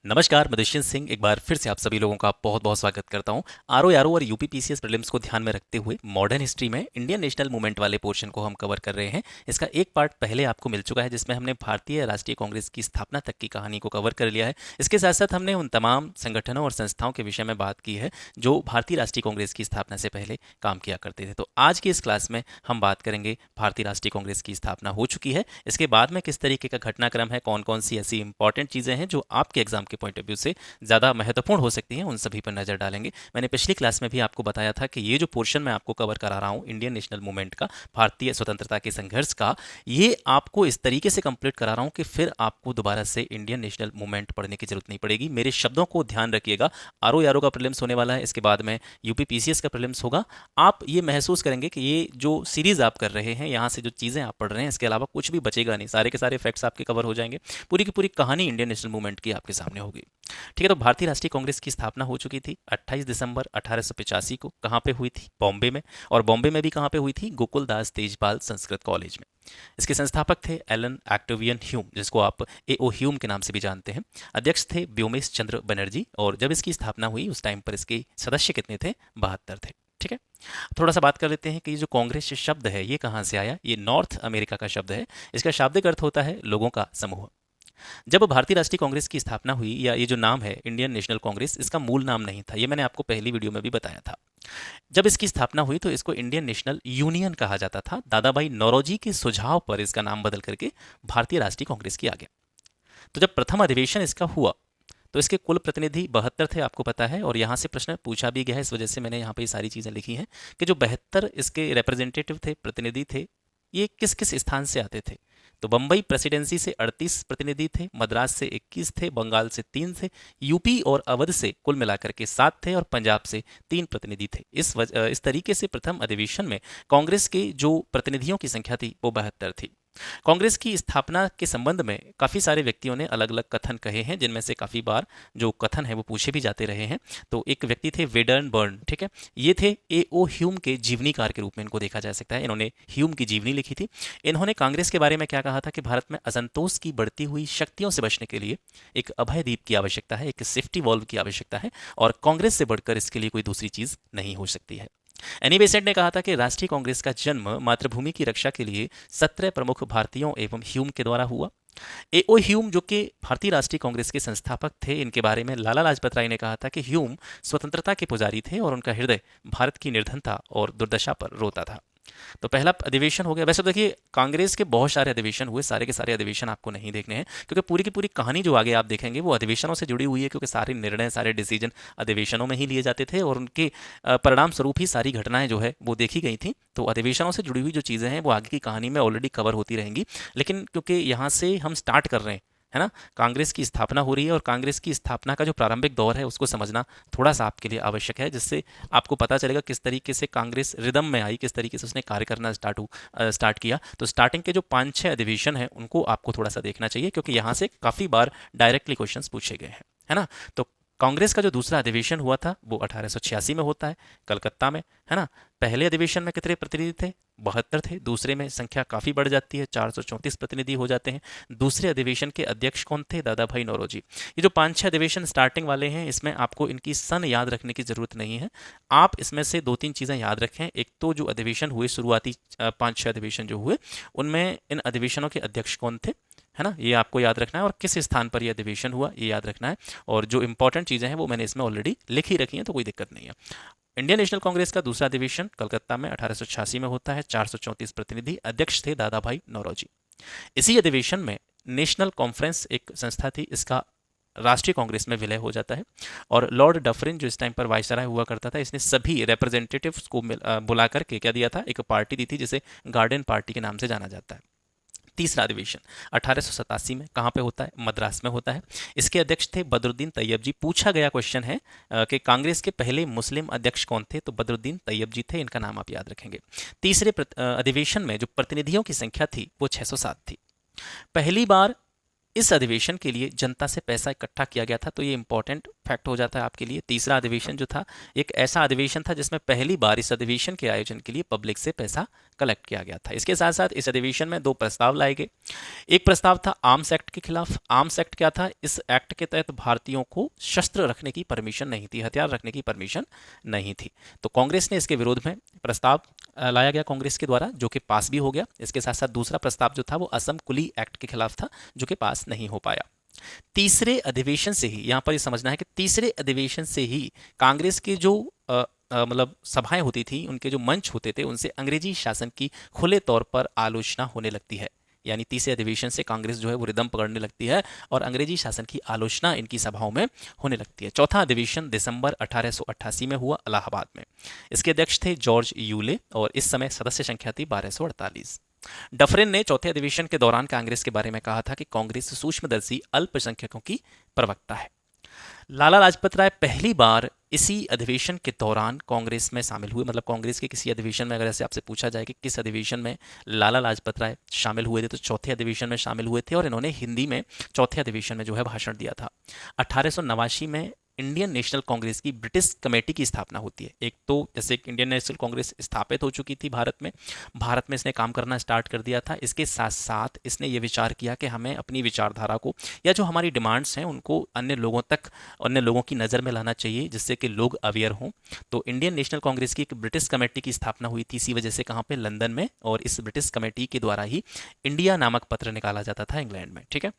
नमस्कार, मैं दुष्यंत सिंह एक बार फिर से आप सभी लोगों का बहुत बहुत स्वागत करता हूं। आरओ यारो और यूपीपीसीएस प्रीलिम्स को ध्यान में रखते हुए मॉडर्न हिस्ट्री में इंडियन नेशनल मूवमेंट वाले पोर्शन को हम कवर कर रहे हैं। इसका एक पार्ट पहले आपको मिल चुका है जिसमें हमने भारतीय राष्ट्रीय कांग्रेस की स्थापना तक की कहानी को कवर कर लिया है। इसके साथ साथ हमने उन तमाम संगठनों और संस्थाओं के विषय में बात की है जो भारतीय राष्ट्रीय कांग्रेस की स्थापना से पहले काम किया करते थे। तो आज की इस क्लास में हम बात करेंगे भारतीय राष्ट्रीय कांग्रेस की स्थापना हो चुकी है, इसके बाद में किस तरीके का घटनाक्रम है, कौन कौन सी ऐसी इंपॉर्टेंट चीज़ें हैं जो आपके एग्जाम के पॉइंट ऑफ व्यू से ज़्यादा महत्वपूर्ण हो सकती हैं, उन सभी पर नज़र डालेंगे। मैंने पिछली क्लास में भी आपको बताया था कि ये जो पोर्शन मैं आपको कवर करा रहा हूँ इंडियन नेशनल मूवमेंट का, भारतीय स्वतंत्रता के संघर्ष का, ये आपको इस तरीके से कंप्लीट करा रहा हूँ कि फिर आपको दोबारा से इंडियन नेशनल मूवमेंट पढ़ने की जरूरत नहीं पड़ेगी। मेरे शब्दों को ध्यान रखिएगा। आरओ यारो का प्रीलिम्स होने वाला है, इसके बाद में यूपीपीसीएस का प्रीलिम्स होगा। आप ये महसूस करेंगे कि ये जो सीरीज आप कर रहे हैं, यहाँ से जो चीज़ें आप पढ़ रहे हैं, इसके अलावा कुछ भी बचेगा नहीं, सारे के सारे फैक्ट्स आपके कवर हो जाएंगे। पूरी की पूरी कहानी इंडियन नेशनल मूवमेंट की आपके सामने होगी। ठीक है, तो भारतीय राष्ट्रीय कांग्रेस की स्थापना हो चुकी थी 28 दिसंबर 1885 को। कहाँ पे हुई थी? बॉम्बे में। और बॉम्बे में भी कहाँ पे हुई थी? गोकुलदास तेजपाल संस्कृत कॉलेज में। इसके संस्थापक थे एलन ऑक्टेवियन ह्यूम, जिसको आप एओ ह्यूम के नाम से भी जानते हैं। अध्यक्ष थे व्योमेश चंद्र बनर्जी, और जब इसकी स्थापना हुई उस टाइम पर इसके सदस्य कितने थे? 72 थे। ठीक है, थोड़ा सा बात कर लेते हैं कि ये जो कांग्रेस शब्द है ये कहाँ से आया। ये नॉर्थ अमेरिका का शब्द है। इसका शाब्दिक अर्थ होता है लोगों का समूह। जब भारतीय राष्ट्रीय कांग्रेस की स्थापना हुई, या ये जो नाम है इंडियन नेशनल कांग्रेस, इसका मूल नाम नहीं था, ये मैंने आपको पहली वीडियो में भी बताया था। जब इसकी स्थापना हुई तो इसको इंडियन नेशनल यूनियन कहा जाता था। दादा भाई नौरोजी के सुझाव पर इसका नाम बदल करके भारतीय राष्ट्रीय कांग्रेस किया गया। तो जब प्रथम अधिवेशन इसका हुआ तो इसके कुल प्रतिनिधि 72 थे, आपको पता है। और यहाँ से प्रश्न पूछा भी गया है, इस वजह से मैंने यहाँ पे ये सारी चीज़ें लिखी हैं कि जो 72 इसके रिप्रेजेंटेटिव थे, प्रतिनिधि थे, ये किस किस स्थान से आते थे। तो बंबई प्रेसिडेंसी से 38 प्रतिनिधि थे, मद्रास से 21 थे, बंगाल से 3 थे, यूपी और अवध से कुल मिलाकर के 7 थे, और पंजाब से 3 प्रतिनिधि थे। इस तरीके से प्रथम अधिवेशन में कांग्रेस के जो प्रतिनिधियों की संख्या थी वो 72 थी। कांग्रेस की स्थापना के संबंध में काफ़ी सारे व्यक्तियों ने अलग अलग कथन कहे हैं, जिनमें से काफ़ी बार जो कथन है वो पूछे भी जाते रहे हैं। तो एक व्यक्ति थे वेडर्न बर्न। ठीक है, ये थे एओ ह्यूम के जीवनीकार के रूप में इनको देखा जा सकता है। इन्होंने ह्यूम की जीवनी लिखी थी। इन्होंने कांग्रेस के बारे में क्या कहा था कि भारत में असंतोष की बढ़ती हुई शक्तियों से बचने के लिए एक अभय दीप की आवश्यकता है, एक सेफ्टी वॉल्व की आवश्यकता है, और कांग्रेस से बढ़कर इसके लिए कोई दूसरी चीज़ नहीं हो सकती है। एनी बेसेंट ने कहा था कि राष्ट्रीय कांग्रेस का जन्म मातृभूमि की रक्षा के लिए 17 प्रमुख भारतीयों एवं ह्यूम के द्वारा हुआ। एओ ह्यूम जो कि भारतीय राष्ट्रीय कांग्रेस के संस्थापक थे, इनके बारे में लाला लाजपत राय ने कहा था कि ह्यूम स्वतंत्रता के पुजारी थे और उनका हृदय भारत की निर्धनता और दुर्दशा पर रोता था। तो पहला अधिवेशन हो गया। वैसे तो देखिए कांग्रेस के बहुत सारे अधिवेशन हुए, सारे के सारे अधिवेशन आपको नहीं देखने हैं, क्योंकि पूरी की पूरी कहानी जो आगे आप देखेंगे वो अधिवेशनों से जुड़ी हुई है, क्योंकि सारे निर्णय, सारे डिसीजन अधिवेशनों में ही लिए जाते थे, और उनके परिणाम स्वरूप ही सारी घटनाएं जो है वो देखी गई थी। तो अधिवेशनों से जुड़ी हुई जो चीज़ें हैं वो आगे की कहानी में ऑलरेडी कवर होती रहेंगी। लेकिन क्योंकि यहाँ से हम स्टार्ट कर रहे हैं, है ना, कांग्रेस की स्थापना हो रही है, और कांग्रेस की स्थापना का जो प्रारंभिक दौर है उसको समझना थोड़ा सा आपके लिए आवश्यक है, जिससे आपको पता चलेगा किस तरीके से कांग्रेस रिदम में आई, किस तरीके से उसने कार्य करना स्टार्ट किया। तो स्टार्टिंग के जो 5-6 अधिवेशन हैं उनको आपको थोड़ा सा देखना चाहिए, क्योंकि यहाँ से काफ़ी बार डायरेक्टली क्वेश्चन पूछे गए हैं, है ना। तो कांग्रेस का जो दूसरा अधिवेशन हुआ था वो 1886 में होता है, कलकत्ता में, है ना। पहले अधिवेशन में कितने प्रतिनिधि थे? 72 थे। दूसरे में संख्या काफ़ी बढ़ जाती है, 434 प्रतिनिधि हो जाते हैं। दूसरे अधिवेशन के अध्यक्ष कौन थे? दादा भाई नौरोजी। ये जो 5-6 अधिवेशन स्टार्टिंग वाले हैं, इसमें आपको इनकी सन याद रखने की ज़रूरत नहीं है। आप इसमें से 2-3 चीज़ें याद रखें। एक तो जो अधिवेशन हुए, शुरुआती 5-6 अधिवेशन जो हुए, उनमें इन अधिवेशनों के अध्यक्ष कौन थे, है ना, ये आपको याद रखना है, और किस स्थान पर यह अधिवेशन हुआ ये याद रखना है। और जो इंपॉर्टेंट चीज़ें हैं वो मैंने इसमें ऑलरेडी लिख ही रखी हैं, तो कोई दिक्कत नहीं है। इंडियन नेशनल कांग्रेस का दूसरा अधिवेशन कलकत्ता में 1886 में होता है। 434 प्रतिनिधि, अध्यक्ष थे दादा भाई नौरोजी। इसी अधिवेशन में नेशनल कॉन्फ्रेंस एक संस्था थी, इसका राष्ट्रीय कांग्रेस में विलय हो जाता है। और लॉर्ड डफरिन जो इस टाइम पर वायसराय हुआ करता था, इसने सभी रिप्रेजेंटेटिव्स को बुला करके क्या दिया था? एक पार्टी दी थी जिसे गार्डन पार्टी के नाम से जाना जाता है। तीसरा अधिवेशन 1887 में कहाँ पे होता है? मद्रास में होता है। इसके अध्यक्ष थे बदरुद्दीन तैयब जी। पूछा गया क्वेश्चन है कि कांग्रेस के पहले मुस्लिम अध्यक्ष कौन थे? तो बदरुद्दीन तैयब जी थे, इनका नाम आप याद रखेंगे। तीसरे अधिवेशन में जो प्रतिनिधियों की संख्या थी वो 607 थी। पहली बार इस अधिवेशन के लिए जनता से पैसा इकट्ठा किया गया था, तो ये इंपॉर्टेंट फैक्ट हो जाता है आपके लिए। तीसरा अधिवेशन जो था एक ऐसा अधिवेशन था जिसमें पहली बार इस अधिवेशन के आयोजन के लिए पब्लिक से पैसा कलेक्ट किया गया था। इसके साथ साथ इस अधिवेशन में 2 प्रस्ताव लाए गए। एक प्रस्ताव था आर्म्स एक्ट के खिलाफ। आर्म्स एक्ट क्या था? इस एक्ट के तहत भारतीयों को शस्त्र रखने की परमिशन नहीं थी, हथियार रखने की परमिशन नहीं थी। तो कांग्रेस ने इसके विरोध में प्रस्ताव लाया गया कांग्रेस के द्वारा, जो कि पास भी हो गया। इसके साथ साथ दूसरा प्रस्ताव जो था वो असम कुली एक्ट के खिलाफ था, जो कि पास नहीं हो पाया। तीसरे अधिवेशन से ही, यहां पर ये समझना है कि तीसरे अधिवेशन से ही कांग्रेस के जो मतलब सभाएं होती थी, उनके जो मंच होते थे, उनसे अंग्रेजी शासन की खुले तौर पर आलोचना होने लगती है। यानी तीसरे अधिवेशन से कांग्रेस जो है वो रिदम पकड़ने लगती है और अंग्रेजी शासन की आलोचना इनकी सभाओं में होने लगती है। चौथा अधिवेशन दिसंबर 1888 में हुआ इलाहाबाद में। इसके अध्यक्ष थे जॉर्ज यूले और इस समय सदस्य संख्या थी 1248। डफरिन ने चौथे अधिवेशन के दौरान कांग्रेस के बारे में कहा था कि कांग्रेस सूक्ष्मदर्शी अल्पसंख्यकों की प्रवक्ता है। लाला लाजपत राय पहली बार इसी अधिवेशन के दौरान कांग्रेस में शामिल हुए। मतलब कांग्रेस के किसी अधिवेशन में अगर ऐसे आपसे पूछा जाए कि किस अधिवेशन में लाला लाजपत राय शामिल हुए थे, तो चौथे अधिवेशन में शामिल हुए थे और इन्होंने हिंदी में चौथे अधिवेशन में जो है भाषण दिया था। 1889 में इंडियन नेशनल कांग्रेस की ब्रिटिश कमेटी की स्थापना होती है। एक तो जैसे इंडियन नेशनल कांग्रेस स्थापित हो चुकी थी भारत में इसने काम करना स्टार्ट कर दिया था। इसके साथ साथ इसने ये विचार किया कि हमें अपनी विचारधारा को या जो हमारी डिमांड्स हैं उनको अन्य लोगों की नज़र में लाना चाहिए, जिससे कि लोग अवेयर हों। तो इंडियन नेशनल कांग्रेस की एक ब्रिटिश कमेटी की स्थापना हुई थी इसी वजह से, कहाँ पे? लंदन में। और इस ब्रिटिश कमेटी के द्वारा ही इंडिया नामक पत्र निकाला जाता था इंग्लैंड में। ठीक है।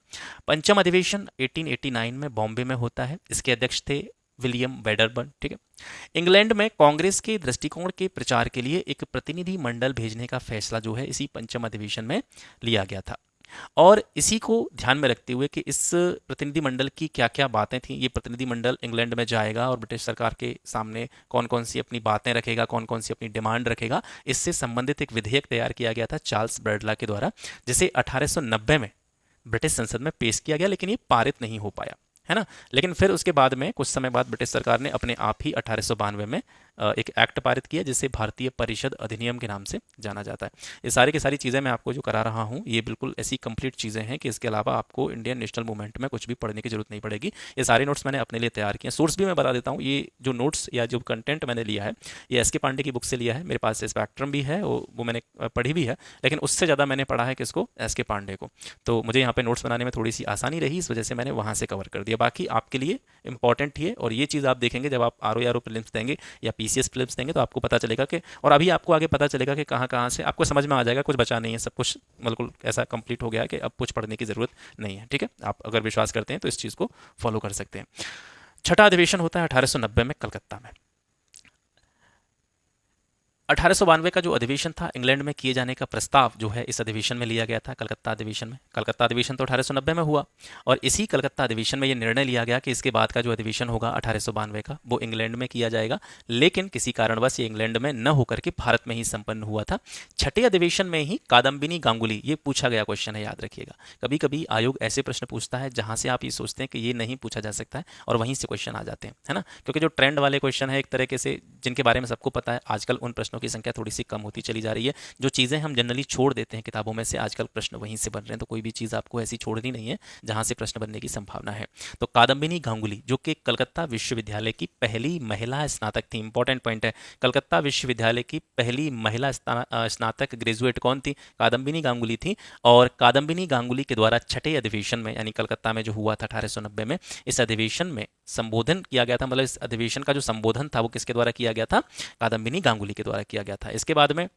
पंचम अधिवेशन 1889 में बॉम्बे में होता है। इसके अध्यक्ष थे विलियम वेडरबर्न। ठीक है। इंग्लैंड में कांग्रेस के दृष्टिकोण के प्रचार के लिए एक प्रतिनिधि मंडल भेजने का फैसला जो है इसी पंचम अधिवेशन में लिया गया था। और इसी को ध्यान में रखते हुए कि इस प्रतिनिधि मंडल की क्या क्या बातें थी, ये प्रतिनिधि मंडल इंग्लैंड में जाएगा और ब्रिटिश सरकार के सामने कौन कौन सी अपनी बातें रखेगा, कौन कौन सी अपनी डिमांड रखेगा, इससे संबंधित एक विधेयक तैयार किया गया था चार्ल्स ब्रैडला के द्वारा, जिसे 1890 में ब्रिटिश संसद में पेश किया गया, लेकिन ये पारित नहीं हो पाया, है ना। लेकिन फिर उसके बाद में कुछ समय बाद ब्रिटिश सरकार ने अपने आप ही 1892 में एक एक्ट पारित किया, जिसे भारतीय परिषद अधिनियम के नाम से जाना जाता है। ये सारी की सारी चीज़ें मैं आपको जो करा रहा हूँ, ये बिल्कुल ऐसी कंप्लीट चीज़ें हैं कि इसके अलावा आपको इंडियन नेशनल मूवमेंट में कुछ भी पढ़ने की जरूरत नहीं पड़ेगी। ये सारे नोट्स मैंने अपने लिए तैयार किए हैं। सोर्स भी मैं बता देता हूँ। ये जो नोट्स या जो कंटेंट मैंने लिया है, ये एस के पांडे की बुक से लिया है। मेरे पास स्पेक्ट्रम भी है, वो मैंने पढ़ी भी है, लेकिन उससे ज़्यादा मैंने पढ़ा है किसको? एस के पांडे को। तो मुझे यहाँ पे नोट्स बनाने में थोड़ी सी आसानी रही, इस वजह से मैंने वहाँ से कवर कर दिया। बाकी आपके लिए इंपॉर्टेंट ही है, और ये चीज़ आप देखेंगे जब आप आर प्रीलिम्स देंगे या पीसीएस प्रीलिम्स देंगे, तो आपको पता चलेगा कि, और अभी आपको आगे पता चलेगा कि कहाँ कहाँ से आपको समझ में आ जाएगा। कुछ बचा नहीं है, सब कुछ बिल्कुल ऐसा कंप्लीट हो गया है कि अब कुछ पढ़ने की ज़रूरत नहीं है। ठीक है। आप अगर विश्वास करते हैं तो इस चीज़ को फॉलो कर सकते हैं। छठा अधिवेशन होता है 1890 में कलकत्ता में। 1892 का जो अधिवेशन था, इंग्लैंड में किए जाने का प्रस्ताव जो है इस अधिवेशन में लिया गया था, कलकत्ता अधिवेशन में। कलकत्ता अधिवेशन तो 1890 में हुआ, और इसी कलकत्ता अधिवेशन में ये निर्णय लिया गया कि इसके बाद का जो अधिवेशन होगा 1892 का, वो इंग्लैंड में किया जाएगा। लेकिन किसी कारणवश ये इंग्लैंड में न होकर के भारत में ही संपन्न हुआ था। छठे अधिवेशन में ही कादम्बिनी गांगुली, ये पूछा गया क्वेश्चन है, याद रखिएगा। कभी कभी आयोग ऐसे प्रश्न पूछता है जहां से आप ये सोचते हैं कि ये नहीं पूछा जा सकता है, और वहीं से क्वेश्चन आ जाते हैं, है ना। क्योंकि जो ट्रेंड वाले क्वेश्चन है एक तरीके से, जिनके बारे में सबको पता है, आजकल उन प्रश्नों की संख्या थोड़ी सी कम होती चली जा रही है। जो चीज़ें हम जनरली छोड़ देते हैं किताबों में से, आजकल प्रश्न वहीं से बन रहे हैं। तो कोई भी चीज़ आपको ऐसी छोड़नी नहीं है जहां से प्रश्न बनने की संभावना है। तो कादम्बिनी गांगुली, जो कि कलकत्ता विश्वविद्यालय की पहली महिला स्नातक थी, इंपॉर्टेंट पॉइंट है, कलकत्ता विश्वविद्यालय की पहली महिला स्नातक ग्रेजुएट कौन थी? कादम्बिनी गांगुली थी। और कादम्बिनी गांगुली के द्वारा छठे अधिवेशन में, यानी कलकत्ता में जो हुआ था 1890 में, इस अधिवेशन में संबोधन किया गया था। मतलब इस अधिवेशन का जो संबोधन था वो किसके द्वारा किया गया था? कादम्बिनी गांगुली के द्वारा किया गया था। इसके बाद में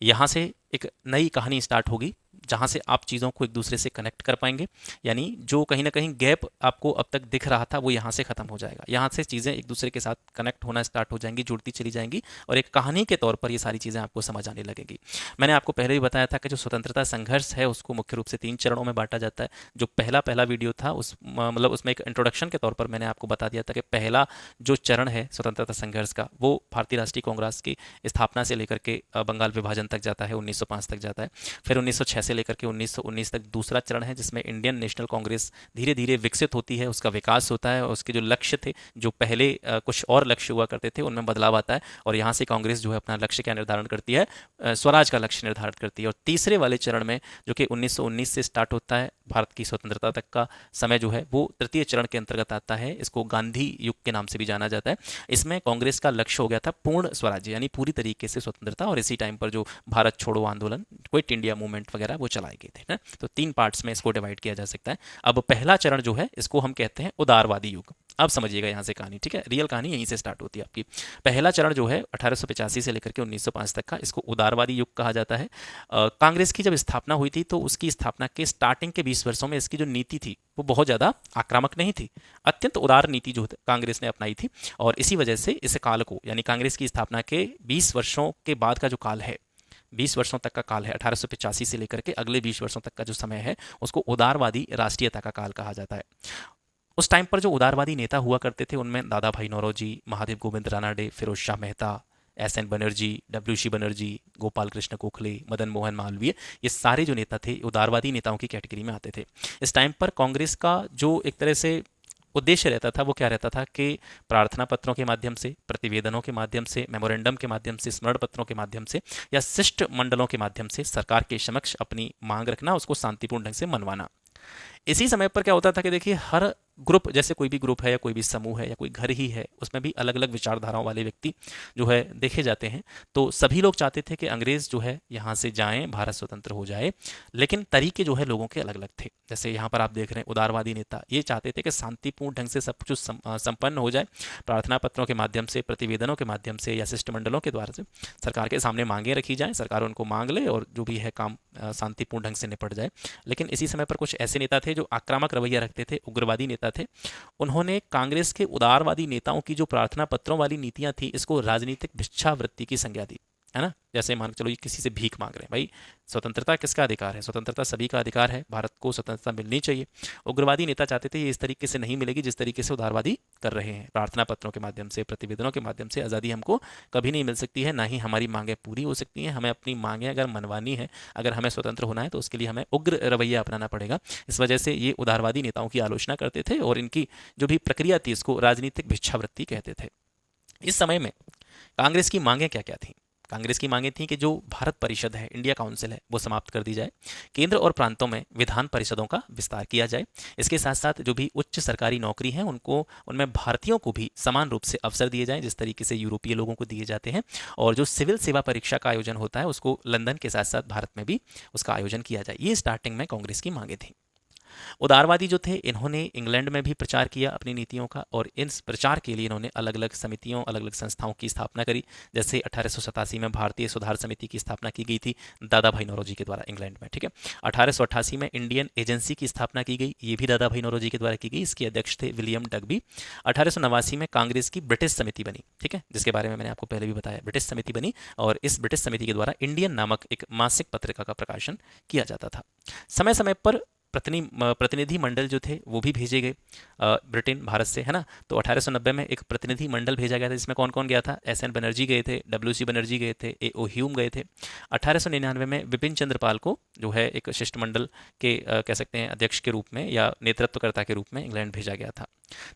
यहाँ से एक नई कहानी स्टार्ट होगी, जहाँ से आप चीज़ों को एक दूसरे से कनेक्ट कर पाएंगे। यानी जो कहीं ना कहीं गैप आपको अब तक दिख रहा था, वो यहाँ से ख़त्म हो जाएगा। यहाँ से चीज़ें एक दूसरे के साथ कनेक्ट होना स्टार्ट हो जाएंगी, जुड़ती चली जाएंगी, और एक कहानी के तौर पर ये सारी चीज़ें आपको समझ आने लगेंगी। मैंने आपको पहले भी बताया था कि जो स्वतंत्रता संघर्ष है उसको मुख्य रूप से 3 चरणों में बांटा जाता है। जो पहला वीडियो था मतलब उसमें एक इंट्रोडक्शन के तौर पर मैंने आपको बता दिया था कि पहला जो चरण है स्वतंत्रता संघर्ष का, वो भारतीय राष्ट्रीय कांग्रेस की स्थापना से लेकर के बंगाल विभाजन तक जाता है, 1905 तक जाता है। फिर 1906 से लेकर के 1919 तक दूसरा चरण है, जिसमें इंडियन नेशनल कांग्रेस धीरे धीरे विकसित होती है, उसका विकास होता है और उसके जो लक्ष्य थे, जो पहले कुछ और लक्ष्य हुआ करते थे, उनमें बदलाव आता है और यहाँ से कांग्रेस जो है अपना लक्ष्य क्या निर्धारण करती है, स्वराज का लक्ष्य निर्धारित करती है। और तीसरे वाले चरण में जो कि 1919 से स्टार्ट होता है, भारत की स्वतंत्रता तक का समय जो है वो तृतीय चरण के अंतर्गत आता है। इसको गांधी युग के नाम से भी जाना जाता है। इसमें कांग्रेस का लक्ष्य हो गया था पूर्ण स्वराज्य, यानी पूरी तरीके से स्वतंत्रता। और इसी टाइम पर जो भारत छोड़ो आंदोलन, क्विट इंडिया मूवमेंट वगैरह वो चलाए गए थे ना। तो 3 पार्ट्स में इसको डिवाइड किया जा सकता है। अब पहला चरण जो है इसको हम कहते हैं उदारवादी युग। अब समझिएगा यहाँ से कहानी, ठीक है, रियल कहानी यहीं से स्टार्ट होती है आपकी। पहला चरण जो है 1885 से लेकर के 1905 तक का, इसको उदारवादी युग कहा जाता है। कांग्रेस की जब स्थापना हुई थी तो उसकी स्थापना के स्टार्टिंग के 20 वर्षों में इसकी जो नीति थी वो बहुत ज़्यादा आक्रामक नहीं थी, अत्यंत उदार नीति जो कांग्रेस ने अपनाई थी। और इसी वजह से इस काल को, यानी कांग्रेस की स्थापना के 20 वर्षों के बाद का जो काल है, 20 वर्षों तक का काल है, 1885 से लेकर के अगले 20 वर्षों तक का जो समय है, उसको उदारवादी राष्ट्रीयता का काल कहा जाता है। उस टाइम पर जो उदारवादी नेता हुआ करते थे उनमें Dadabhai Naoroji, Mahadev Govind Ranade, Firozshah Mehta, S N Banerjee, W C Banerjee, Gopal Krishna Gokhale, Madan Mohan Malaviya, ये सारे जो नेता थे उदारवादी नेताओं की कैटेगरी में आते थे। इस टाइम पर कांग्रेस का जो एक तरह से उद्देश्य रहता था वो क्या रहता था कि प्रार्थना पत्रों के माध्यम से, प्रतिवेदनों के माध्यम से, मेमोरेंडम के माध्यम से, स्मरण पत्रों के माध्यम से या शिष्ट मंडलों के माध्यम से सरकार के समक्ष अपनी मांग रखना, उसको शांतिपूर्ण ढंग से मनवाना। इसी समय पर क्या होता था कि देखिए हर ग्रुप, जैसे कोई भी ग्रुप है या कोई भी समूह है या कोई घर ही है, उसमें भी अलग अलग विचारधाराओं वाले व्यक्ति जो है देखे जाते हैं। तो सभी लोग चाहते थे कि अंग्रेज जो है यहाँ से जाएं, भारत स्वतंत्र हो जाए, लेकिन तरीके जो है लोगों के अलग अलग थे। जैसे यहाँ पर आप देख रहे हैं उदारवादी नेता ये चाहते थे कि शांतिपूर्ण ढंग से सब कुछ संपन्न हो जाए, प्रार्थना पत्रों के माध्यम से, प्रतिवेदनों के माध्यम से या शिष्टमंडलों के द्वारा से सरकार के सामने मांगे रखी जाए, सरकार उनको मांग ले और जो भी है काम शांतिपूर्ण ढंग से निपट जाए। लेकिन इसी समय पर कुछ ऐसे नेता थे जो आक्रामक रवैया रखते थे, उग्रवादी नेता थे। उन्होंने कांग्रेस के उदारवादी नेताओं की जो प्रार्थना पत्रों वाली नीतियां थी, इसको राजनीतिक भिक्षावृत्ति की संज्ञा दी, है ना। जैसे मान चलो ये किसी से भीख मांग रहे हैं, भाई स्वतंत्रता किसका अधिकार है? स्वतंत्रता सभी का अधिकार है, भारत को स्वतंत्रता मिलनी चाहिए। उग्रवादी नेता चाहते थे ये इस तरीके से नहीं मिलेगी जिस तरीके से उदारवादी कर रहे हैं, प्रार्थना पत्रों के माध्यम से, प्रतिवेदनों के माध्यम से आज़ादी हमको कभी नहीं मिल सकती है, ना ही हमारी मांगें पूरी हो सकती हैं। हमें अपनी मांगें अगर मनवानी है, अगर हमें स्वतंत्र होना है तो उसके लिए हमें उग्र रवैया अपनाना पड़ेगा। इस वजह से ये उदारवादी नेताओं की आलोचना करते थे और इनकी जो भी प्रक्रिया थी इसको राजनीतिक भिक्षावृत्ति कहते थे। इस समय में कांग्रेस की मांगें क्या क्या थी? कांग्रेस की मांगें थी कि जो भारत परिषद है, इंडिया काउंसिल है, वो समाप्त कर दी जाए, केंद्र और प्रांतों में विधान परिषदों का विस्तार किया जाए, इसके साथ साथ जो भी उच्च सरकारी नौकरी है उनको, उनमें भारतीयों को भी समान रूप से अवसर दिए जाएं जिस तरीके से यूरोपीय लोगों को दिए जाते हैं, और जो सिविल सेवा परीक्षा का आयोजन होता है उसको लंदन के साथ साथ भारत में भी उसका आयोजन किया जाए। ये स्टार्टिंग में कांग्रेस की मांगें थी। उदारवादी जो थे इन्होंने इंग्लैंड में भी प्रचार किया अपनी नीतियों का, और इन प्रचार के लिए इन्होंने अलग अलग समितियों, अलग अलग संस्थाओं की स्थापना करी। जैसे 1887 में भारतीय सुधार समिति की स्थापना की गई थी दादा भाई नौरोजी के द्वारा इंग्लैंड में, ठीक है। 1888 में इंडियन एजेंसी की स्थापना की गई, ये भी दादा भाई नौरोजी के द्वारा की गई, इसके अध्यक्ष थे विलियम डगबी। 1889 में कांग्रेस की ब्रिटिश समिति बनी, ठीक है, जिसके बारे में मैंने आपको पहले भी बताया, ब्रिटिश समिति बनी, और इस ब्रिटिश समिति के द्वारा इंडियन नामक एक मासिक पत्रिका का प्रकाशन किया जाता था। समय समय पर प्रतिनिधि मंडल जो थे वो भी भेजे गए ब्रिटेन, भारत से, है ना। तो 1890 में एक प्रतिनिधि मंडल भेजा गया था, जिसमें कौन कौन गया था? एस एन बनर्जी गए थे, डब्ल्यू सी बनर्जी गए थे, ए ओ ह्यूम गए थे। 1899 में विपिन चंद्र पाल को जो है एक शिष्टमंडल के कह सकते हैं अध्यक्ष के रूप में या नेतृत्वकर्ता के रूप में इंग्लैंड भेजा गया था।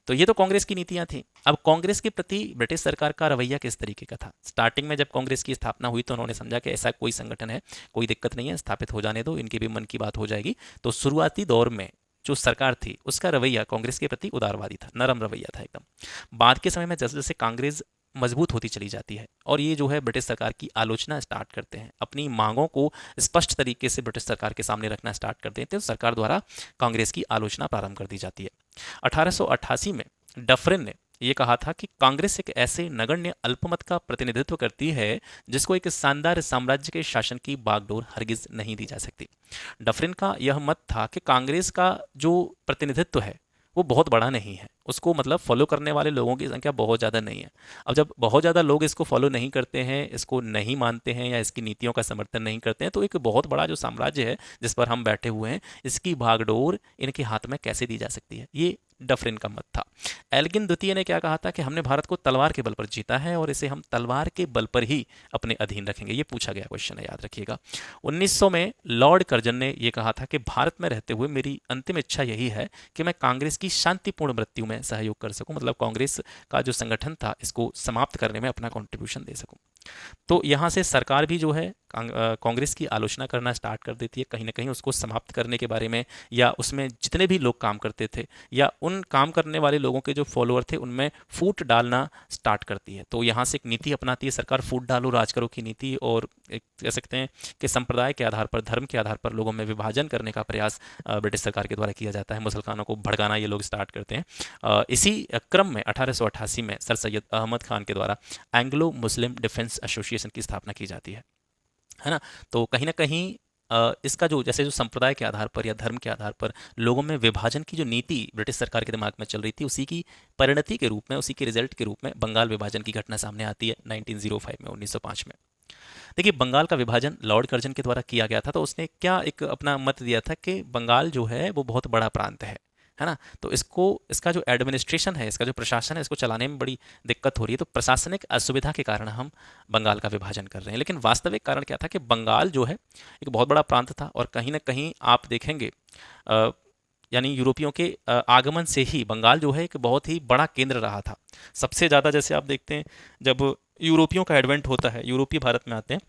तो ये तो कांग्रेस की नीतियां थी। अब कांग्रेस के प्रति ब्रिटिश सरकार का रवैया किस तरीके का था? स्टार्टिंग में जब कांग्रेस की स्थापना हुई तो उन्होंने समझा कि ऐसा कोई संगठन है, कोई दिक्कत नहीं है, स्थापित हो जाने दो, इनके भी मन की बात हो जाएगी। तो शुरुआती दौर में जो सरकार थी उसका रवैया कांग्रेस के प्रति उदारवादी था, नरम रवैया था एकदम। बाद के समय में जैसे जैसे कांग्रेस मजबूत होती चली जाती है और ये जो है ब्रिटिश सरकार की आलोचना स्टार्ट करते हैं, अपनी मांगों को स्पष्ट तरीके से ब्रिटिश सरकार के सामने रखना स्टार्ट कर देते हैं, तो सरकार द्वारा कांग्रेस की आलोचना प्रारंभ कर दी जाती है। 1888 में डफरिन ने ये कहा था कि कांग्रेस एक ऐसे नगण्य अल्पमत का प्रतिनिधित्व करती है जिसको एक शानदार साम्राज्य के शासन की बागडोर हरगिज नहीं दी जा सकती। डफरिन का यह मत था कि कांग्रेस का जो प्रतिनिधित्व है वो बहुत बड़ा नहीं है, उसको मतलब फॉलो करने वाले लोगों की संख्या बहुत ज़्यादा नहीं है। अब जब बहुत ज़्यादा लोग इसको फॉलो नहीं करते हैं, इसको नहीं मानते हैं या इसकी नीतियों का समर्थन नहीं करते हैं, तो एक बहुत बड़ा जो साम्राज्य है जिस पर हम बैठे हुए हैं, इसकी भागडोर इनके हाथ में कैसे दी जा सकती है? ये डफरिन का मत था। एल्गिन द्वितीय ने क्या कहा था कि हमने भारत को तलवार के बल पर जीता है और इसे हम तलवार के बल पर ही अपने अधीन रखेंगे। ये पूछा गया क्वेश्चन है, याद रखिएगा। 1900 में लॉर्ड कर्जन ने यह कहा था कि भारत में रहते हुए मेरी अंतिम इच्छा यही है कि मैं कांग्रेस की शांतिपूर्ण मृत्यु में सहयोग कर सकूं, मतलब कांग्रेस का जो संगठन था इसको समाप्त करने में अपना कंट्रीब्यूशन दे सकूं। तो यहाँ से सरकार भी जो है कांग्रेस की आलोचना करना स्टार्ट कर देती है, कहीं ना कहीं उसको समाप्त करने के बारे में, या उसमें जितने भी लोग काम करते थे या उन काम करने वाले लोगों के जो फॉलोअर थे उनमें फूट डालना स्टार्ट करती है। तो यहाँ से एक नीति अपनाती है सरकार, फूट डालो राज करो की नीति, और एक कह सकते हैं कि संप्रदाय के आधार पर, धर्म के आधार पर लोगों में विभाजन करने का प्रयास ब्रिटिश सरकार के द्वारा किया जाता है। मुसलमानों को भड़काना ये लोग स्टार्ट करते हैं। इसी क्रम में 1888 में सर सैयद अहमद खान के द्वारा एंग्लो मुस्लिम डिफेंस एसोसिएशन की स्थापना की जाती है ना। तो कहीं ना कहीं इसका जो जैसे जो संप्रदाय के आधार पर या धर्म के आधार पर लोगों में विभाजन की जो नीति ब्रिटिश सरकार के दिमाग में चल रही थी, उसी की परिणति के रूप में, उसी के रिजल्ट के रूप में बंगाल विभाजन की घटना सामने आती है 1905 में, 1905 में। देखिए, बंगाल का विभाजन लॉर्ड कर्जन के द्वारा किया गया था। तो उसने क्या एक अपना मत दिया था कि बंगाल जो है वो बहुत बड़ा प्रांत है ना, तो इसको, इसका जो एडमिनिस्ट्रेशन है, इसका जो प्रशासन है, इसको चलाने में बड़ी दिक्कत हो रही है। तो प्रशासनिक असुविधा के कारण हम बंगाल का विभाजन कर रहे हैं। लेकिन वास्तविक कारण क्या था कि बंगाल जो है एक बहुत बड़ा प्रांत था, और कहीं ना कहीं आप देखेंगे यानी यूरोपियों के आगमन से ही बंगाल जो है एक बहुत ही बड़ा केंद्र रहा था। सबसे ज़्यादा जैसे आप देखते हैं जब यूरोपियों का एडवेंट होता है, यूरोपीय भारत में आते हैं,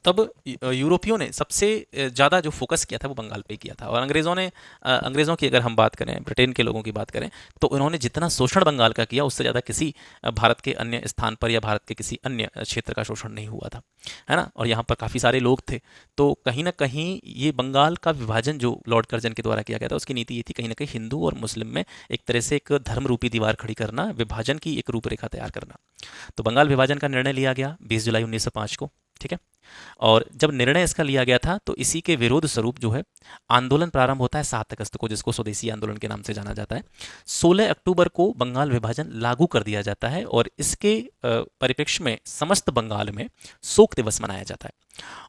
तब यूरोपियों ने सबसे ज़्यादा जो फोकस किया था वो बंगाल पे किया था। और अंग्रेज़ों की अगर हम बात करें, ब्रिटेन के लोगों की बात करें, तो उन्होंने जितना शोषण बंगाल का किया उससे ज़्यादा किसी भारत के अन्य स्थान पर या भारत के किसी अन्य क्षेत्र का शोषण नहीं हुआ था, है ना। और यहाँ पर काफ़ी सारे लोग थे। तो कहीं ना कहीं ये बंगाल का विभाजन जो लॉर्ड कर्जन के द्वारा किया गया था, उसकी नीति ये थी कहीं ना कहीं हिंदू और मुस्लिम में एक तरह से एक धर्म रूपी दीवार खड़ी करना, विभाजन की एक रूपरेखा तैयार करना। तो बंगाल विभाजन का निर्णय लिया गया 20 जुलाई 1905 को, ठीक है। और जब निर्णय इसका लिया गया था तो इसी के विरोध स्वरूप जो है आंदोलन प्रारंभ होता है 7 अगस्त को, जिसको स्वदेशी आंदोलन के नाम से जाना जाता है। 16 अक्टूबर को बंगाल विभाजन लागू कर दिया जाता है और इसके परिप्रेक्ष्य में समस्त बंगाल में शोक दिवस मनाया जाता है।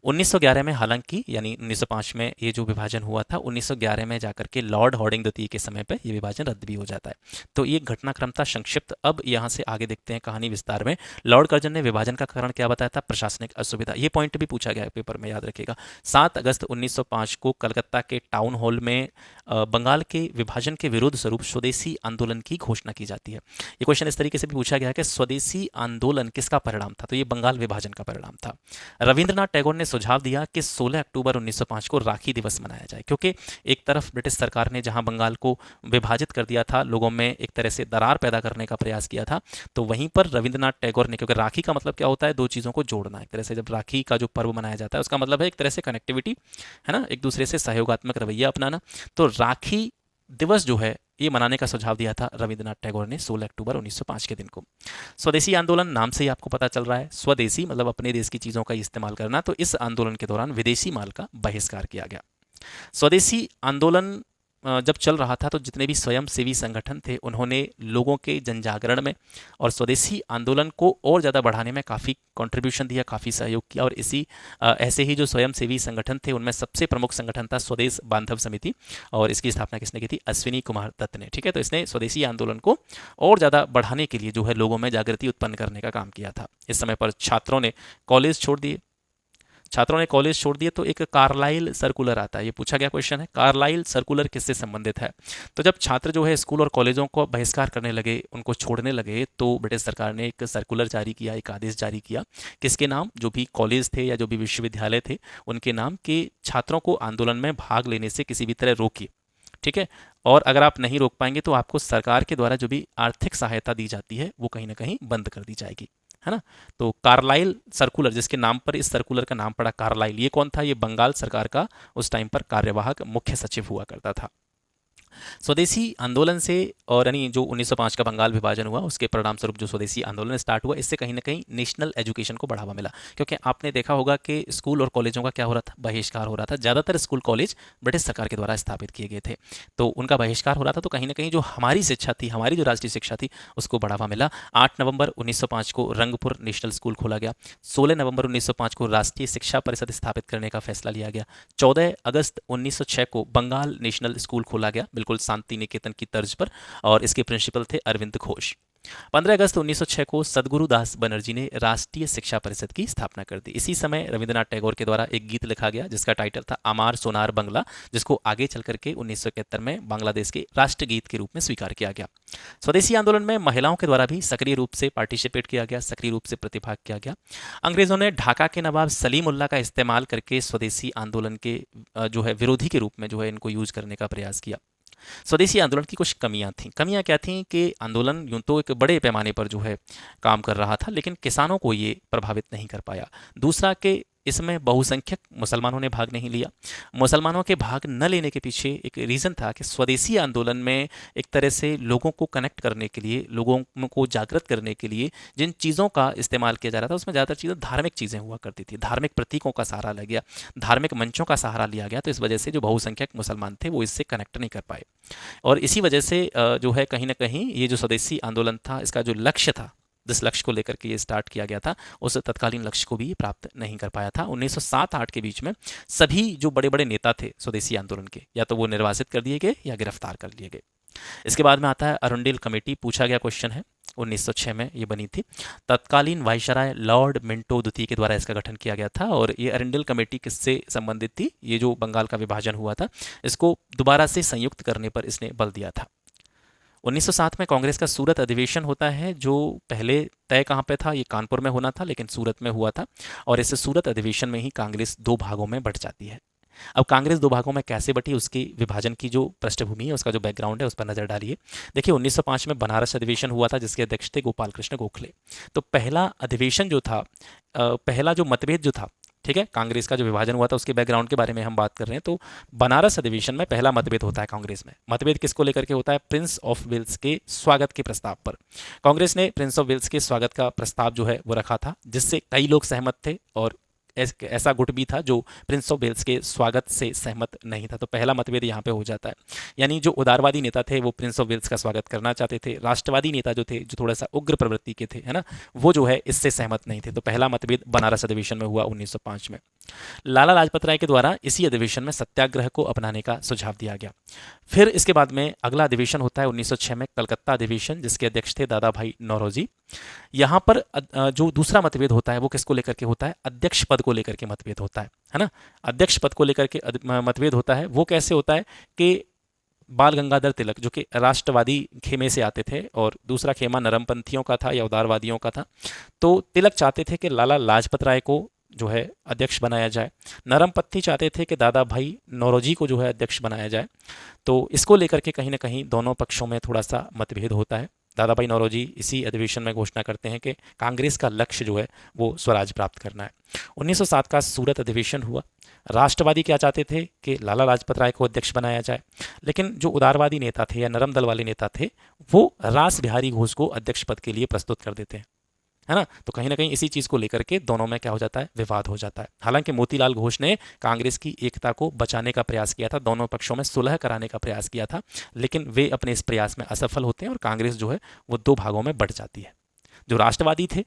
1911 में हालांकि, यानी 1905 में ये जो विभाजन हुआ था, 1911 में जाकर के लॉर्ड हॉर्डिंग द्वितीय के समय पर यह विभाजन रद्द भी हो जाता है। तो ये घटनाक्रम था संक्षिप्त। अब यहाँ से आगे देखते हैं कहानी विस्तार में। लॉर्ड कर्जन ने विभाजन का कारण क्या बताया था? प्रशासनिक असुविधा। ये पॉइंट भी पूछा गया है पेपर में, याद रखिएगा। 7 अगस्त 1905 को कलकत्ता के टाउन हॉल में बंगाल के विभाजन के विरोध स्वरूप स्वदेशी आंदोलन की घोषणा की जाती है। ये क्वेश्चन इस तरीके से भी पूछा गया है कि स्वदेशी आंदोलन किसका परिणाम था? तो ये बंगाल विभाजन का परिणाम था। रविंद्रनाथ टैगोर ने सुझाव दिया कि 16 अक्टूबर 1905 को राखी दिवस मनाया जाए, क्योंकि एक तरफ ब्रिटिश सरकार ने जहां बंगाल को विभाजित कर दिया था, लोगों में एक तरह से दरार पैदा करने का प्रयास किया था, तो वहीं पर रविंद्रनाथ टैगोर ने, क्योंकि राखी का मतलब क्या होता है? दो चीज़ों को जोड़ना। एक तरह से जब राखी का जो पर्व मनाया जाता है उसका मतलब है एक तरह से कनेक्टिविटी, है ना, एक दूसरे से सहयोगात्मक रवैया अपनाना। तो राखी दिवस जो है ये मनाने का सुझाव दिया था रविंद्रनाथ टैगोर ने 16 अक्टूबर 1905 के दिन को। स्वदेशी आंदोलन नाम से ही आपको पता चल रहा है, स्वदेशी मतलब अपने देश की चीज़ों का इस्तेमाल करना। तो इस आंदोलन के दौरान विदेशी माल का बहिष्कार किया गया। स्वदेशी आंदोलन जब चल रहा था तो जितने भी स्वयंसेवी संगठन थे उन्होंने लोगों के जनजागरण में और स्वदेशी आंदोलन को और ज़्यादा बढ़ाने में काफ़ी कंट्रीब्यूशन दिया, काफ़ी सहयोग किया। और इसी ऐसे ही जो स्वयंसेवी संगठन थे उनमें सबसे प्रमुख संगठन था स्वदेश बांधव समिति, और इसकी स्थापना किसने की थी? अश्विनी कुमार दत्त ने, ठीक है। तो इसने स्वदेशी आंदोलन को और ज़्यादा बढ़ाने के लिए जो है लोगों में जागृति उत्पन्न करने का काम किया था। इस समय पर छात्रों ने कॉलेज छोड़ दिए, तो एक कार्लाइल सर्कुलर आता है। ये पूछा गया क्वेश्चन है, कार्लाइल सर्कुलर किससे संबंधित है? तो जब छात्र जो है स्कूल और कॉलेजों को बहिष्कार करने लगे, उनको छोड़ने लगे, तो ब्रिटिश सरकार ने एक सर्कुलर जारी किया, एक आदेश जारी किया। किसके नाम? जो भी कॉलेज थे या जो भी विश्वविद्यालय थे उनके नाम के छात्रों को आंदोलन में भाग लेने से किसी भी तरह रोकिए, ठीक है। और अगर आप नहीं रोक पाएंगे तो आपको सरकार के द्वारा जो भी आर्थिक सहायता दी जाती है वो कहीं ना कहीं बंद कर दी जाएगी, है ना। तो कार्लाइल सर्कुलर, जिसके नाम पर इस सर्कुलर का नाम पड़ा कार्लाइल, ये कौन था? ये बंगाल सरकार का उस टाइम पर कार्यवाहक मुख्य सचिव हुआ करता था। स्वदेशी आंदोलन से, और यानी जो 1905 का बंगाल विभाजन हुआ उसके परिणाम स्वरूप जो स्वदेशी आंदोलन स्टार्ट हुआ, इससे कहीं ना कहीं नेशनल एजुकेशन को बढ़ावा मिला। क्योंकि आपने देखा होगा कि स्कूल और कॉलेजों का क्या हो रहा था? बहिष्कार हो रहा था। ज़्यादातर स्कूल कॉलेज ब्रिटिश सरकार के द्वारा स्थापित किए गए थे, तो उनका बहिष्कार हो रहा था। तो कहीं ना कहीं जो हमारी शिक्षा थी, हमारी जो राष्ट्रीय शिक्षा थी, उसको बढ़ावा मिला। 8 नवंबर 1905 को रंगपुर नेशनल स्कूल खोला गया। 16 नवंबर 1905 को राष्ट्रीय शिक्षा परिषद स्थापित करने का फैसला लिया गया। 14 अगस्त 1906 को बंगाल नेशनल स्कूल खोला गया, बिल्कुल बिल्कुल शांति निकेतन की तर्ज पर, और इसके प्रिंसिपल थे अरविंद घोष। 15 अगस्त 1906 को सद्गुरु दास बनर्जी ने राष्ट्रीय शिक्षा परिषद की स्थापना कर दी। इसी समय रविंद्रनाथ टैगोर के द्वारा एक गीत लिखा गया जिसका टाइटल था अमार सोनार बंगला, जिसको आगे चल करके 1971 में बांग्लादेश के राष्ट्रगीत के रूप में स्वीकार किया गया। स्वदेशी आंदोलन में महिलाओं के द्वारा भी सक्रिय रूप से पार्टिसिपेट किया गया, सक्रिय रूप से प्रतिभाग किया गया। अंग्रेजों ने ढाका के नवाब सलीम उल्लाह का इस्तेमाल करके स्वदेशी आंदोलन के जो है विरोधी के रूप में जो है इनको यूज करने का प्रयास किया। स्वदेशी आंदोलन की कुछ कमियां थीं। कमियां क्या थीं कि आंदोलन यूं तो एक बड़े पैमाने पर जो है काम कर रहा था, लेकिन किसानों को ये प्रभावित नहीं कर पाया। दूसरा कि इसमें बहुसंख्यक मुसलमानों ने भाग नहीं लिया। मुसलमानों के भाग न लेने के पीछे एक रीज़न था कि स्वदेशी आंदोलन में एक तरह से लोगों को कनेक्ट करने के लिए, लोगों को जागृत करने के लिए जिन चीज़ों का इस्तेमाल किया जा रहा था उसमें ज़्यादातर चीज़ें धार्मिक चीज़ें हुआ करती थी। धार्मिक प्रतीकों का सहारा लिया गया, धार्मिक मंचों का सहारा लिया गया, तो इस वजह से जो बहुसंख्यक मुसलमान थे वो इससे कनेक्ट नहीं कर पाए। और इसी वजह से जो है कहीं ना कहीं ये जो स्वदेशी आंदोलन था, इसका जो लक्ष्य था, जिस लक्ष्य को लेकर के ये स्टार्ट किया गया था, उस तत्कालीन लक्ष्य को भी प्राप्त नहीं कर पाया था। 1907-8 के बीच में सभी जो बड़े बड़े नेता थे स्वदेशी आंदोलन के, या तो वो निर्वासित कर दिए गए या गिरफ्तार कर लिए गए। इसके बाद में आता है अरुंडेल कमेटी। पूछा गया क्वेश्चन है, 1906 में ये बनी थी। तत्कालीन वायसराय लॉर्ड मिंटो द्वितीय के द्वारा इसका गठन किया गया था। और ये अरुंडेल कमेटी किससे संबंधित थी? ये जो बंगाल का विभाजन हुआ था, इसको दोबारा से संयुक्त करने पर इसने बल दिया था। 1907 में कांग्रेस का सूरत अधिवेशन होता है, जो पहले तय कहाँ पे था? ये कानपुर में होना था, लेकिन सूरत में हुआ था। और इस सूरत अधिवेशन में ही कांग्रेस दो भागों में बंट जाती है। अब कांग्रेस दो भागों में कैसे बटी, उसकी विभाजन की जो पृष्ठभूमि है, उसका जो बैकग्राउंड है, उस पर नजर डालिए। देखिए 1905 में बनारस अधिवेशन हुआ था, जिसके अध्यक्ष थे गोपाल कृष्ण गोखले। तो पहला अधिवेशन जो था, पहला जो मतभेद जो था, ठीक है, कांग्रेस का जो विभाजन हुआ था उसके बैकग्राउंड के बारे में हम बात कर रहे हैं। तो बनारस अधिवेशन में पहला मतभेद होता है कांग्रेस में। मतभेद किसको लेकर के होता है? प्रिंस ऑफ वेल्स के स्वागत के प्रस्ताव पर। कांग्रेस ने प्रिंस ऑफ वेल्स के स्वागत का प्रस्ताव जो है वो रखा था, जिससे कई लोग सहमत थे और ऐसा गुट भी था जो प्रिंस ऑफ वेल्स के स्वागत से सहमत नहीं था। तो पहला मतभेद यहाँ पे हो जाता है। यानी जो उदारवादी नेता थे वो प्रिंस ऑफ वेल्स का स्वागत करना चाहते थे, राष्ट्रवादी नेता जो थे, जो थोड़ा सा उग्र प्रवृत्ति के थे, है ना, वो जो है इससे सहमत नहीं थे। तो पहला मतभेद बनारस अधिवेशन में हुआ 1905 में। लाला लाजपत राय के द्वारा इसी अधिवेशन में सत्याग्रह को अपनाने का सुझाव दिया गया। फिर इसके बाद में अगला अधिवेशन होता है 1906 में कलकत्ता अधिवेशन, जिसके अध्यक्ष थे दादा भाई नौरोजी। यहाँ पर जो दूसरा मतभेद होता है वो किसको लेकर के होता है? अध्यक्ष पद को लेकर के मतभेद होता है ना। अध्यक्ष पद को लेकर के मतभेद होता है। वो कैसे होता है कि बाल गंगाधर तिलक, जो कि राष्ट्रवादी खेमे से आते थे, और दूसरा खेमा नरमपंथियों का था या उदारवादियों का था। तो तिलक चाहते थे कि लाला लाजपत राय को जो है अध्यक्ष बनाया जाए, नरमपंथी चाहते थे कि दादा भाई नौरोजी को जो है अध्यक्ष बनाया जाए। तो इसको लेकर के कहीं ना कहीं दोनों पक्षों में थोड़ा सा मतभेद होता है। दादा भाई नौरोजी इसी अधिवेशन में घोषणा करते हैं कि कांग्रेस का लक्ष्य जो है वो स्वराज प्राप्त करना है। 1907 का सूरत अधिवेशन हुआ। राष्ट्रवादी क्या चाहते थे कि लाला लाजपत राय को अध्यक्ष बनाया जाए, लेकिन जो उदारवादी नेता थे या नरम दल वाले नेता थे वो रास बिहारी घोष को अध्यक्ष पद के लिए प्रस्तुत कर देते हैं, है ना। तो कहीं ना कहीं इसी चीज़ को लेकर के दोनों में क्या हो जाता है? विवाद हो जाता है। हालांकि मोतीलाल घोष ने कांग्रेस की एकता को बचाने का प्रयास किया था, दोनों पक्षों में सुलह कराने का प्रयास किया था, लेकिन वे अपने इस प्रयास में असफल होते हैं और कांग्रेस जो है वो दो भागों में बंट जाती है। जो राष्ट्रवादी थे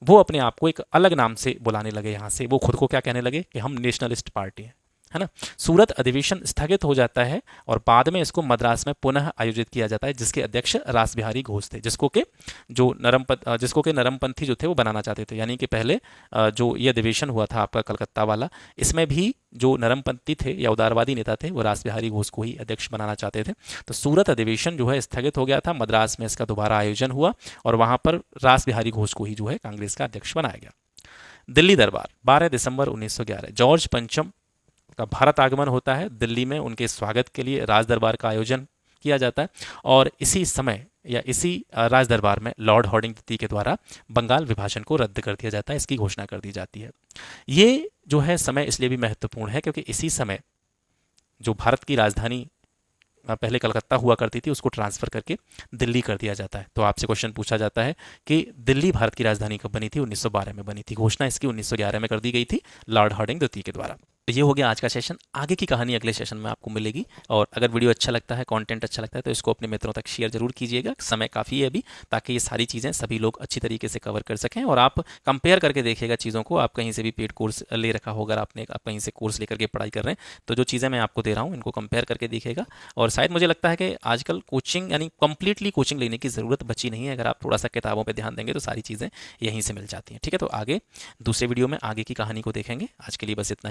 वो अपने आप को एक अलग नाम से बुलाने लगे। यहाँ से वो खुद को क्या कहने लगे कि हम नेशनलिस्ट पार्टी हैं, है ना। सूरत अधिवेशन स्थगित हो जाता है और बाद में इसको मद्रास में पुनः आयोजित किया जाता है, जिसके अध्यक्ष रास बिहारी घोष थे, जिसको के नरमपंथी जो थे वो बनाना चाहते थे। यानी कि पहले जो ये अधिवेशन हुआ था आपका कलकत्ता वाला, इसमें भी जो नरमपंथी थे या उदारवादी नेता थे वो रास बिहारी घोष को ही अध्यक्ष बनाना चाहते थे। तो सूरत अधिवेशन जो है स्थगित हो गया था। मद्रास में इसका दोबारा आयोजन हुआ और वहां पर रास बिहारी घोष को ही जो है कांग्रेस का अध्यक्ष बनाया गया। दिल्ली दरबार 12 दिसंबर 1911 जॉर्ज पंचम का भारत आगमन होता है। दिल्ली में उनके स्वागत के लिए राज दरबार का आयोजन किया जाता है और इसी समय या इसी राज दरबार में लॉर्ड हॉर्डिंग द्वितीय के द्वारा बंगाल विभाजन को रद्द कर दिया जाता है, इसकी घोषणा कर दी जाती है। ये जो है समय इसलिए भी महत्वपूर्ण है क्योंकि इसी समय जो भारत की राजधानी पहले कलकत्ता हुआ करती थी उसको ट्रांसफर करके दिल्ली कर दिया जाता है। तो आपसे क्वेश्चन पूछा जाता है कि दिल्ली भारत की राजधानी कब बनी थी? 1912 में बनी थी। घोषणा इसकी 1911 में कर दी गई थी लॉर्ड हॉर्डिंग द्वितीय के द्वारा। तो ये हो गया आज का सेशन। आगे की कहानी अगले सेशन में आपको मिलेगी। और अगर वीडियो अच्छा लगता है, कंटेंट अच्छा लगता है, तो इसको अपने मित्रों तक शेयर जरूर कीजिएगा। समय काफ़ी है अभी, ताकि ये सारी चीज़ें सभी लोग अच्छी तरीके से कवर कर सकें। और आप कंपेयर करके देखिएगा चीज़ों को। आप कहीं से भी पेड कोर्स ले रखा होगा, आप कहीं से कोर्स लेकर के पढ़ाई कर रहे हैं, तो जो चीज़ें मैं आपको दे रहा हूँ इनको कंपेयर करके देखिएगा। और शायद मुझे लगता है कि आजकल कोचिंग यानी कंप्लीटली कोचिंग लेने की ज़रूरत बची नहीं है। अगर आप थोड़ा सा किताबों पर ध्यान देंगे तो सारी चीज़ें यहीं से मिल जाती हैं। ठीक है, तो आगे दूसरे वीडियो में आगे की कहानी को देखेंगे। आज के लिए बस इतना ही।